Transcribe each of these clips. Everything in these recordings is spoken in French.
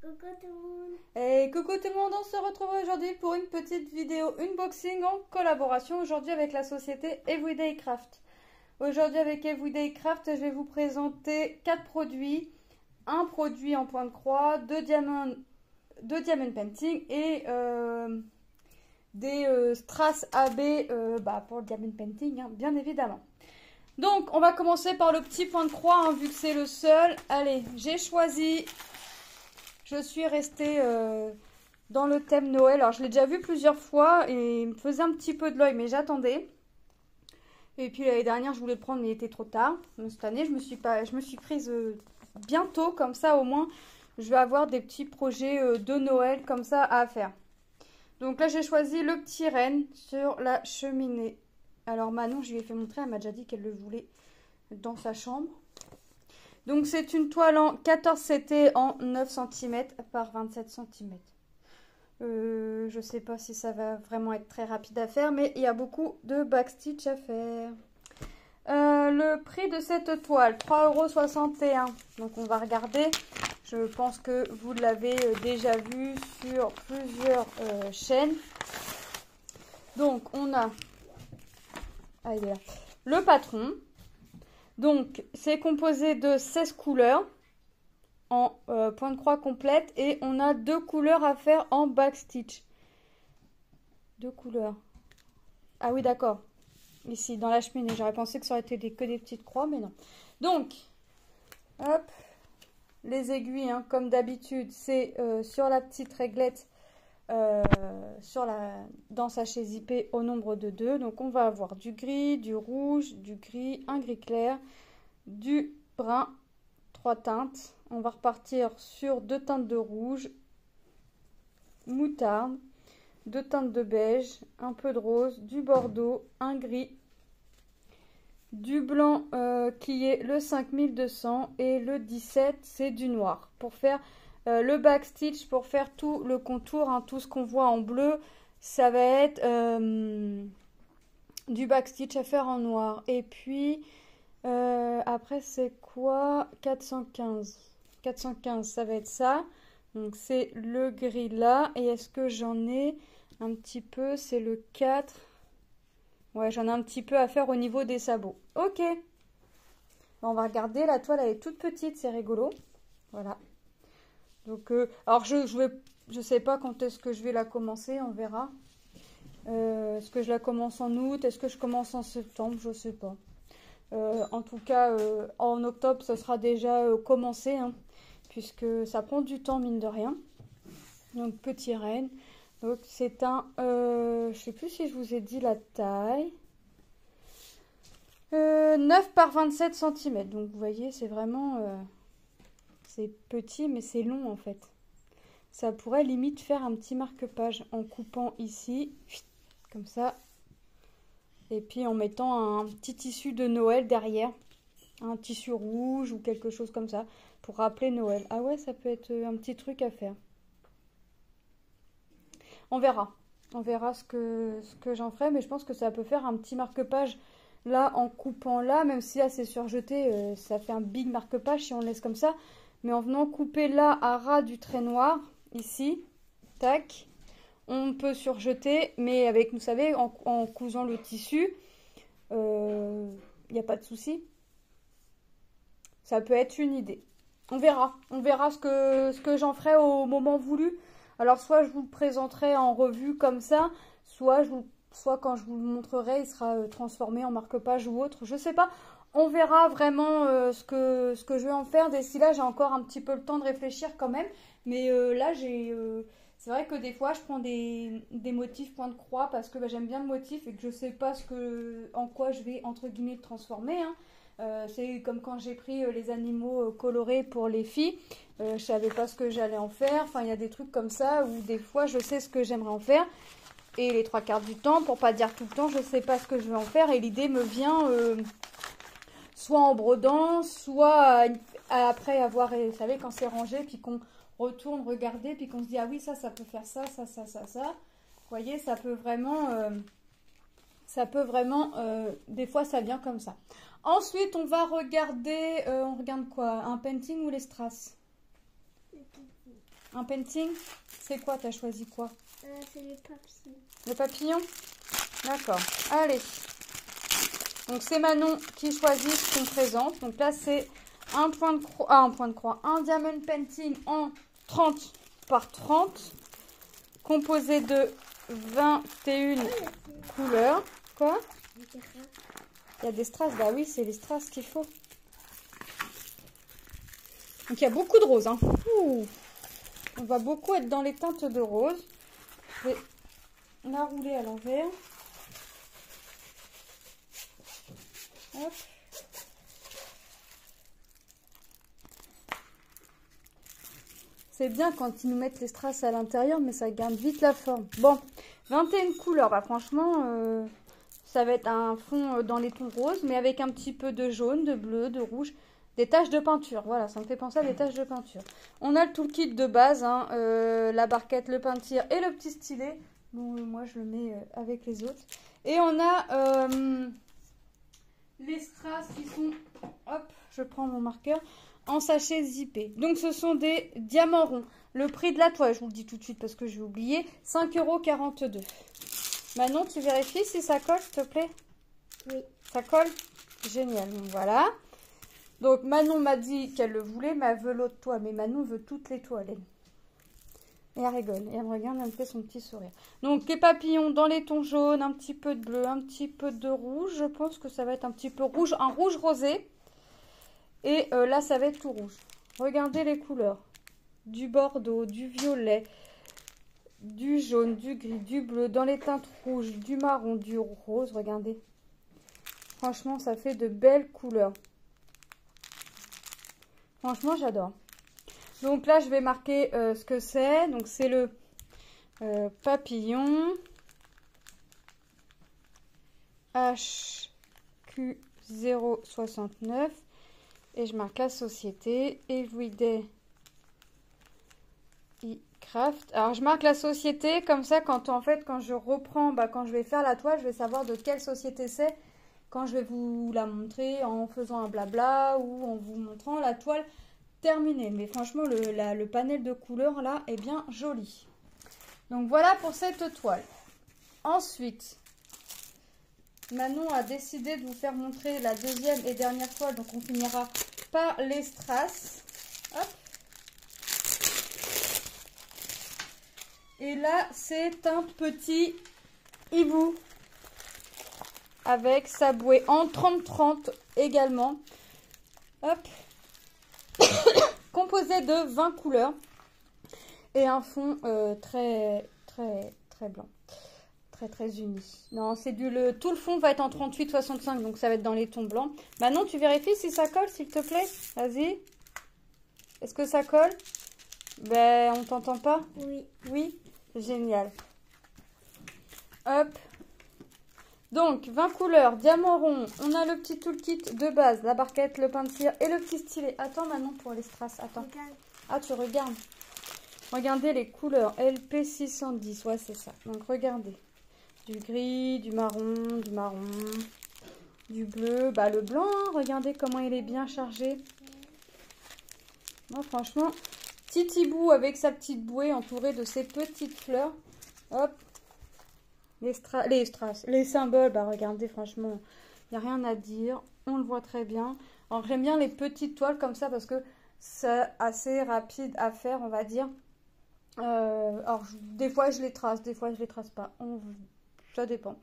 Coucou tout le monde. Et coucou tout le monde, on se retrouve aujourd'hui pour une petite vidéo unboxing en collaboration aujourd'hui avec la société Everyday Craft. Aujourd'hui avec Everyday Craft, je vais vous présenter 4 produits. Un produit en point de croix, deux diamond painting et des strass AB pour le diamond painting, hein, bien évidemment. Donc on va commencer par le petit point de croix, hein, vu que c'est le seul. Allez, j'ai choisi... Je suis restée dans le thème Noël. Alors, je l'ai déjà vu plusieurs fois et il me faisait un petit peu de l'œil, mais j'attendais. Et puis, l'année dernière, je voulais le prendre, mais il était trop tard. Donc, cette année, je me suis prise bientôt. Comme ça, au moins, je vais avoir des petits projets de Noël comme ça à faire. Donc là, j'ai choisi le petit renne sur la cheminée. Alors, Manon, je lui ai fait montrer. Elle m'a déjà dit qu'elle le voulait dans sa chambre. Donc c'est une toile en 14 CT en 9 cm par 27 cm. Je sais pas si ça va vraiment être très rapide à faire, mais il y a beaucoup de backstitch à faire. Le prix de cette toile, 3,61 €. Donc on va regarder. Je pense que vous l'avez déjà vu sur plusieurs chaînes. Donc on a le patron. Donc, c'est composé de 16 couleurs en point de croix complète et on a 2 couleurs à faire en backstitch. 2 couleurs. Ah oui, d'accord. Ici, dans la cheminée. J'aurais pensé que ça aurait été que des petites croix, mais non. Donc, hop, les aiguilles, hein, comme d'habitude, c'est sur la petite réglette dans sachet zippé au nombre de 2. Donc on va avoir du gris, du rouge, du gris, un gris clair, du brun, 3 teintes. On va repartir sur 2 teintes de rouge, moutarde, 2 teintes de beige, un peu de rose, du bordeaux, un gris, du blanc qui est le 5200 et le 17 c'est du noir pour faire le backstitch, pour faire tout le contour, hein, tout ce qu'on voit en bleu, ça va être du backstitch à faire en noir. Et puis, après, c'est quoi? 415. 415, ça va être ça. Donc, c'est le gris là. Et est-ce que j'en ai un petit peu? C'est le 4. Ouais, j'en ai un petit peu à faire au niveau des sabots. Ok. On va regarder. La toile, elle est toute petite. C'est rigolo. Voilà. Donc, alors je sais pas quand est-ce que je vais la commencer, on verra. Est-ce que je la commence en août? Est-ce que je commence en septembre? Je sais pas. En tout cas, en octobre, ça sera déjà commencé, hein, puisque ça prend du temps, mine de rien. Donc, petit renne. Donc, c'est un... je sais plus si je vous ai dit la taille. 9 par 27 cm. Donc, vous voyez, c'est vraiment... c'est petit, mais c'est long en fait. Ça pourrait limite faire un petit marque-page en coupant ici, comme ça. Et puis en mettant un petit tissu de Noël derrière. Un tissu rouge ou quelque chose comme ça, pour rappeler Noël. Ah ouais, ça peut être un petit truc à faire. On verra. On verra ce que j'en ferai, mais je pense que ça peut faire un petit marque-page là en coupant là, même si là c'est surjeté, ça fait un big marque-page si on le laisse comme ça. Mais en venant couper là à ras du trait noir, ici, tac, on peut surjeter, mais avec, vous savez, en cousant le tissu, il n'y a pas de souci. Ça peut être une idée. On verra ce que j'en ferai au moment voulu. Alors, soit je vous le présenterai en revue comme ça, soit quand je vous le montrerai, il sera transformé en marque-page ou autre, je sais pas. On verra vraiment ce que je vais en faire. D'ici là, j'ai encore un petit peu le temps de réfléchir quand même. Mais là, c'est vrai que des fois, je prends des motifs point de croix parce que j'aime bien le motif et que je sais pas en quoi je vais, entre guillemets, le transformer. Hein. C'est comme quand j'ai pris les animaux colorés pour les filles. Je savais pas ce que j'allais en faire. Enfin, il y a des trucs comme ça où des fois, je sais ce que j'aimerais en faire. Et les 3/4 du temps, pour pas dire tout le temps, je sais pas ce que je vais en faire. Et l'idée me vient... soit en brodant, soit après avoir, vous savez, quand c'est rangé, puis qu'on retourne regarder, puis qu'on se dit, ah oui, ça peut faire ça, ça. Vous voyez, ça peut vraiment, des fois, ça vient comme ça. Ensuite, on va regarder, on regarde quoi? Un painting ou les strass? Un painting? C'est quoi? T'as choisi quoi? C'est le papillon. Le papillon? D'accord. Allez. Donc c'est Manon qui choisit ce qu'on présente. Donc là c'est un point de croix, un diamond painting en 30 par 30, composé de 21 couleurs. Quoi? Il y a des strass. Bah oui, c'est les strass qu'il faut. Donc il y a beaucoup de rose. Hein. Ouh. On va beaucoup être dans les teintes de rose. Je vais la rouler à l'envers. Hop. C'est bien quand ils nous mettent les strass à l'intérieur, mais ça garde vite la forme. Bon, 21 couleurs. Bah, franchement, ça va être un fond dans les tons roses, mais avec un petit peu de jaune, de bleu, de rouge, des taches de peinture. Voilà, ça me fait penser à des taches de peinture. On a le toolkit de base, hein, la barquette, le peintir et le petit stylet. Bon, moi, je le mets avec les autres. Et on a les strass qui sont, hop, je prends mon marqueur, en sachet zippé. Donc ce sont des diamants ronds. Le prix de la toile, je vous le dis tout de suite parce que je vais oublier, 5,42 €. Manon, tu vérifies si ça colle, s'il te plaît? Oui. Ça colle? Génial, donc voilà. Donc Manon m'a dit qu'elle le voulait, mais elle veut l'autre toile. Mais Manon veut toutes les toiles, elle. Et elle rigole, et elle me regarde, elle me fait son petit sourire. Donc les papillons dans les tons jaunes, un petit peu de bleu, un petit peu de rouge. Je pense que ça va être un petit peu rouge, un rouge rosé. Et là, ça va être tout rouge. Regardez les couleurs. Du bordeaux, du violet, du jaune, du gris, du bleu, dans les teintes rouges, du marron, du rose. Regardez. Franchement, ça fait de belles couleurs. Franchement, j'adore. Donc là, je vais marquer ce que c'est. Donc, c'est le papillon HQ069. Et je marque la société Everyday Craft. Alors, je marque la société comme ça, quand je reprends, quand je vais faire la toile, je vais savoir de quelle société c'est. Quand je vais vous la montrer en faisant un blabla ou en vous montrant la toile terminée. Mais franchement, le panel de couleurs là est bien joli. Donc voilà pour cette toile. Ensuite, Manon a décidé de vous faire montrer la deuxième et dernière toile. Donc on finira par les strass. Hop. Et là, c'est un petit hibou avec sa bouée en 30-30 également. Hop. Composé de 20 couleurs et un fond très blanc. Très uni. Non, c'est tout le fond va être en 38-65, donc ça va être dans les tons blancs. Manon, tu vérifies si ça colle, s'il te plaît? Vas-y. Est-ce que ça colle? Ben, on t'entend pas? Oui. Oui? Génial. Hop. Donc, 20 couleurs, diamant rond. On a le petit toolkit de base, la barquette, le pain de cire et le petit stylet. Attends, Manon, pour les strass. Attends. Regarde. Ah, tu regardes. Regardez les couleurs. LP610. Ouais, c'est ça. Donc, regardez. Du gris, du marron, du bleu. Bah, le blanc, hein. Regardez comment il est bien chargé. Non, franchement, petit hibou avec sa petite bouée entourée de ses petites fleurs. Hop. Les strass, les symboles, bah regardez, franchement, il n'y a rien à dire. On le voit très bien. Alors, j'aime bien les petites toiles comme ça parce que c'est assez rapide à faire, on va dire. Alors, des fois, je les trace, des fois, je les trace pas. Ça dépend.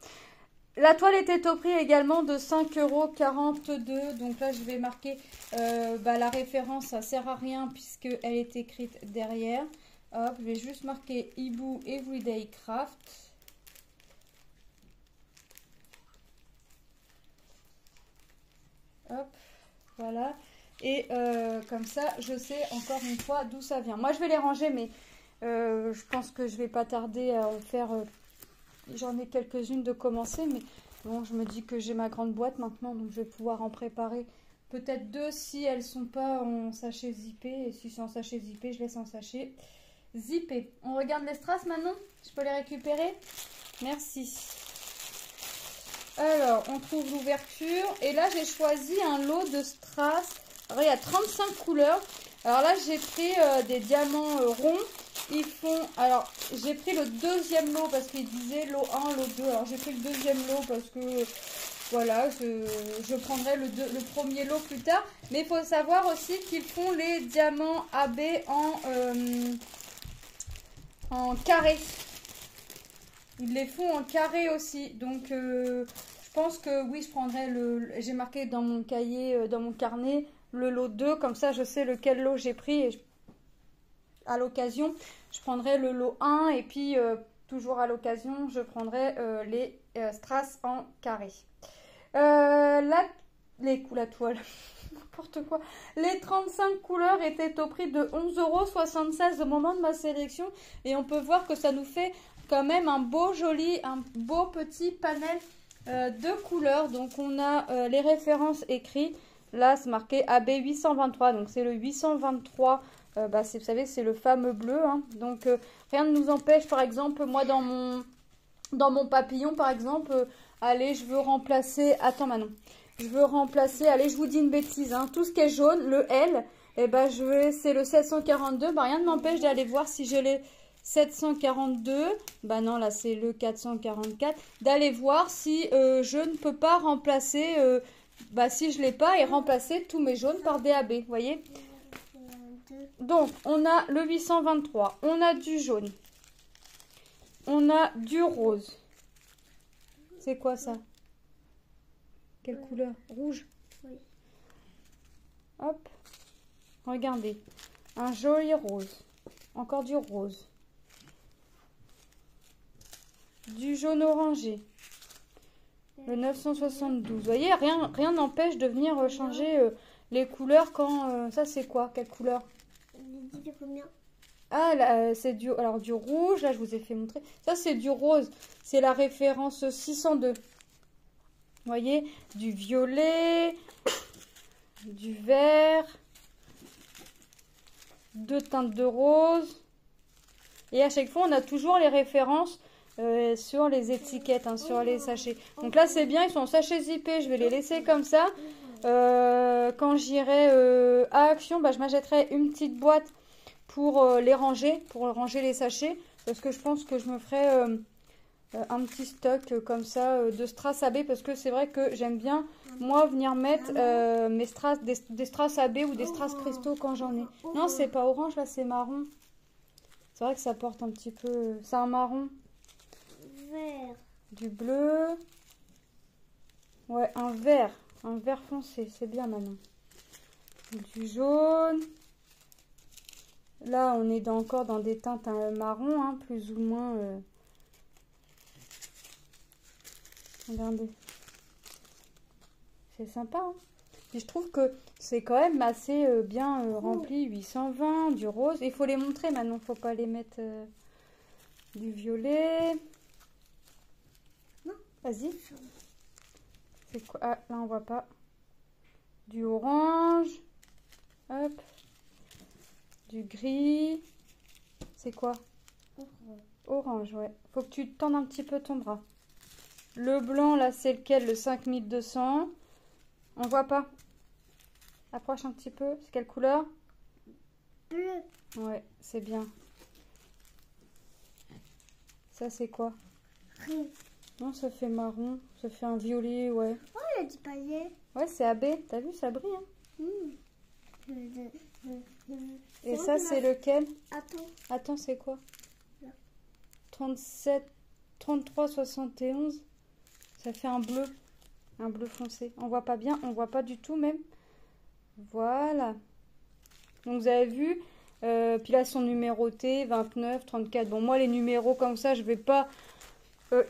La toile était au prix également de 5,42 €. Donc là, je vais marquer la référence. Ça sert à rien puisqu'elle est écrite derrière. Hop, je vais juste marquer Hibou Everyday Craft. Hop, voilà. Et comme ça, je sais encore une fois d'où ça vient. Moi, je vais les ranger, mais je pense que je vais pas tarder à en faire. J'en ai quelques-unes de commencer, mais bon, je me dis que j'ai ma grande boîte maintenant, donc je vais pouvoir en préparer peut-être 2 si elles sont pas en sachet zippé. Et si c'est en sachet zippé, je laisse en sachet zippé. On regarde les strass maintenant? Je peux les récupérer? Merci. Alors, on trouve l'ouverture. Et là, j'ai choisi un lot de strass. Alors, il y a 35 couleurs. Alors là, j'ai pris des diamants ronds. Ils font... Alors, j'ai pris le deuxième lot parce qu'il disait lot 1, lot 2. Alors, j'ai pris le deuxième lot parce que... Voilà, je prendrai le premier lot plus tard. Mais il faut savoir aussi qu'ils font les diamants AB en carré. Ils les font en carré aussi. Donc, je pense que oui, je prendrai j'ai marqué dans mon cahier, dans mon carnet, le lot 2. Comme ça, je sais lequel lot j'ai pris. Et à l'occasion, je prendrai le lot 1. Et puis, toujours à l'occasion, je prendrai les strass en carré. La toile, n'importe quoi. Les 35 couleurs étaient au prix de 11,76 € au moment de ma sélection. Et on peut voir que ça nous fait quand même un beau petit panel de couleurs. Donc on a les références écrites. Là, c'est marqué AB 823. Donc c'est le 823. Vous savez, c'est le fameux bleu. Hein. Donc rien ne nous empêche, par exemple, moi dans mon papillon, par exemple... allez, je veux remplacer... Attends, Manon. Je veux remplacer... Allez, je vous dis une bêtise. Hein. Tout ce qui est jaune, le L, c'est le 742. Rien ne m'empêche d'aller voir si j'ai les 742. Non, là, c'est le 444. D'aller voir si je ne peux pas remplacer... si je ne l'ai pas, et remplacer tous mes jaunes par DAB. Vous voyez? Donc, on a le 823. On a du jaune. On a du rose. C'est quoi ça? Quelle couleur? Rouge? Oui. Hop. Regardez. Un joli rose. Encore du rose. Du jaune orangé. Le 972. Vous voyez, rien n'empêche de venir changer les couleurs quand... ça, c'est quoi? Quelle couleur? Combien? Ah, là, c'est du rouge. Là, je vous ai fait montrer. Ça, c'est du rose. C'est la référence 602. Vous voyez, du violet, du vert, deux teintes de rose. Et à chaque fois, on a toujours les références sur les étiquettes, hein, sur les sachets. Donc là, c'est bien, ils sont en sachets zippés. Je vais les laisser comme ça. Quand j'irai à Action, je m'achèterai une petite boîte pour les ranger, pour ranger les sachets. Parce que je pense que je me ferai... un petit stock comme ça de strass AB, parce que c'est vrai que j'aime bien moi venir mettre mes strass, des strass AB ou des strass cristaux quand j'en ai. Non, c'est pas orange, là c'est marron. C'est vrai que ça porte un petit peu... C'est un marron. Vert. Du bleu. Ouais, un vert foncé, c'est bien maintenant. Du jaune. Là on est encore dans des teintes marron, hein, plus ou moins... Regardez. C'est sympa. Hein. Puis je trouve que c'est quand même assez bien rempli. 820, du rose. Il faut les montrer maintenant. Il ne faut pas les mettre du violet. Non. Vas-y. C'est quoi? Ah, là on voit pas. Du orange. Hop. Du gris. C'est quoi? Orange, ouais. Faut que tu tendes un petit peu ton bras. Le blanc, là, c'est lequel? Le 5200. On voit pas. Approche un petit peu. C'est quelle couleur? Bleu. Ouais, c'est bien. Ça, c'est quoi? Gris. Non, ça fait marron. Ça fait un violet, ouais. Oh, il y a du paillet. Ouais, c'est AB. T'as vu, ça brille, hein? Et ça, c'est lequel? Attends. Attends, c'est quoi? Là. 37, 33, 71. Ça fait un bleu foncé. On voit pas bien, on voit pas du tout même. Voilà. Donc vous avez vu, puis là ils sont numérotés, 29, 34. Bon, moi les numéros comme ça, je vais pas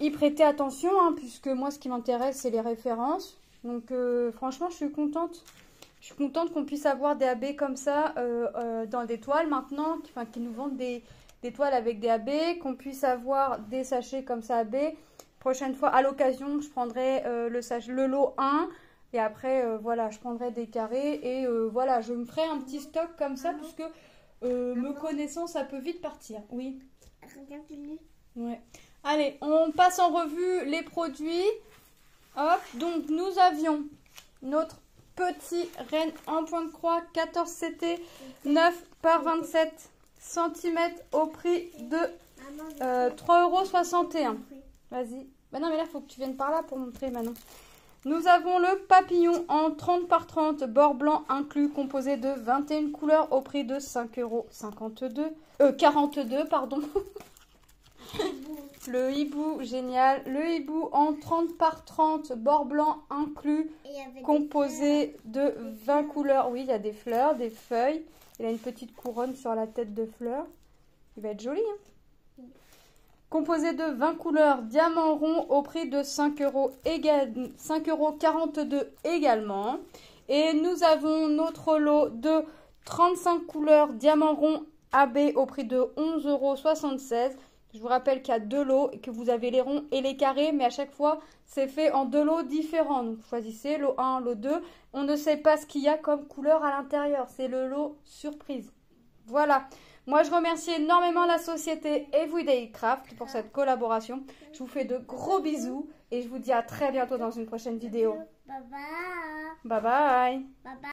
y prêter attention, hein, puisque moi ce qui m'intéresse c'est les références. Donc franchement, je suis contente. Je suis contente qu'on puisse avoir des AB comme ça dans des toiles maintenant, qui nous vendent des toiles avec des AB, qu'on puisse avoir des sachets comme ça AB. Prochaine fois, à l'occasion, je prendrai le lot 1 et après, voilà, je prendrai des carrés et voilà, je me ferai un petit stock comme ça puisque me connaissant, ça peut vite partir. Oui. Regarde-le. Ouais. Allez, on passe en revue les produits. Hop, donc nous avions notre petit renne en point de croix 14 CT 9 par 27 cm au prix de Maman, 3,61 €. Vas-y. Bah non, mais là, il faut que tu viennes par là pour montrer maintenant. Nous avons le papillon en 30 par 30, bord blanc inclus, composé de 21 couleurs au prix de 5,42 €. Pardon. Le hibou, génial. Le hibou en 30 par 30, bord blanc inclus, composé de 20 couleurs. Oui, il y a des fleurs, des feuilles. Il a une petite couronne sur la tête de fleurs. Il va être joli, hein. Composé de 20 couleurs, diamant rond au prix de 5,42 € également. Et nous avons notre lot de 35 couleurs, diamant rond AB au prix de 11,76 €. Je vous rappelle qu'il y a deux lots et que vous avez les ronds et les carrés, mais à chaque fois, c'est fait en deux lots différents. Donc, choisissez lot 1, lot 2. On ne sait pas ce qu'il y a comme couleur à l'intérieur. C'est le lot surprise. Voilà. Moi, je remercie énormément la société Everyday Craft pour cette collaboration. Je vous fais de gros bisous et je vous dis à très bientôt dans une prochaine vidéo. Bye bye. Bye bye. Bye bye.